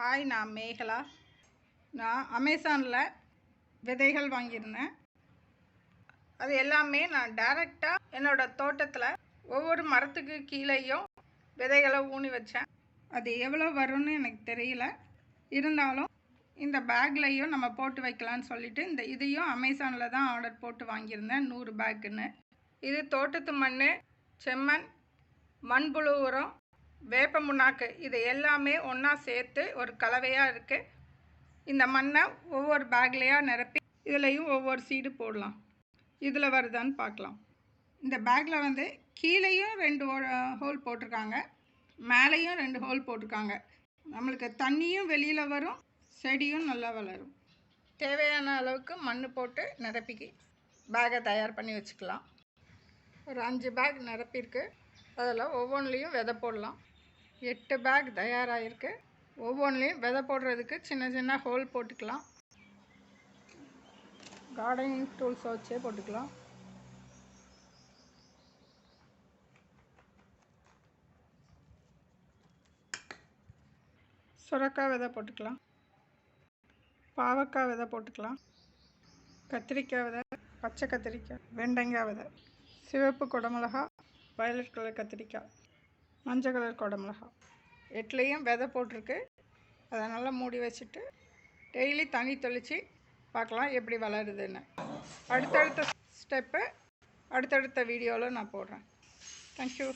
Hi, நான் மேகலா. நான் அமேசானில் விதைகள் வாங்கியிருந்தேன். அது எல்லாமே நான் டைரெக்டாக என்னோடய தோட்டத்தில் ஒவ்வொரு மரத்துக்கு கீழேயும் விதைகளை ஊனி வச்சேன். அது எவ்வளோ வரும்னு எனக்கு தெரியல. இருந்தாலும் இந்த பேக்லேயும் நம்ம போட்டு வைக்கலான்னு சொல்லிட்டு இதையும் அமேசானில் தான் ஆர்டர் போட்டு வாங்கியிருந்தேன். 100 பேக்குன்னு. இது தோட்டத்து மண், செம்மண், மண்புழு உரம், வேப்ப முன்னாக்கு இது எல்லாமே ஒன்றா சேர்த்து ஒரு கலவையாக இருக்குது. இந்த மண்ணை ஒவ்வொரு பேக்லேயாக நிரப்பி இதுலேயும் ஒவ்வொரு சீடு போடலாம். இதில் வருதான்னு பார்க்கலாம். இந்த பேக்கில் கீழேயும் 2 ஹோல் போட்டிருக்காங்க, மேலேயும் 2 ஹோல் போட்டிருக்காங்க. நம்மளுக்கு தண்ணியும் வெளியில் வரும், செடியும் நல்லா வளரும். தேவையான அளவுக்கு மண் போட்டு நிரப்பி பேக்கை தயார் பண்ணி வச்சுக்கலாம். ஒரு 5 பேக் நிரப்பியிருக்கு. அதில் ஒவ்வொன்றுலேயும் விதை போடலாம். 8 பேக் தயாராகிருக்கு. ஒவ்வொன்றுலேயும் விதை போடுறதுக்கு சின்ன சின்ன ஹோல் போட்டுக்கலாம். கார்டனிங் டூல்ஸ் வச்சே போட்டுக்கலாம். சுரக்காய் விதை போட்டுக்கலாம், பாவக்காய் விதை போட்டுக்கலாம், கத்திரிக்காய் விதை, பச்சை கத்திரிக்காய், வெண்டைக்காய் விதை, சிவப்பு குடமிளகா, வயலட் கலர் கத்திரிக்காய், மஞ்சள் கலர் குடமிளகா. 8லேயும் விதை போட்டிருக்கு. அதை நல்லா மூடி வச்சுட்டு டெய்லி தண்ணி தெளித்து பார்க்கலாம் எப்படி வளருதுன்னு. அடுத்தடுத்த ஸ்டெப்பு அடுத்தடுத்த வீடியோவில் நான் போடுறேன். தேங்க்யூ.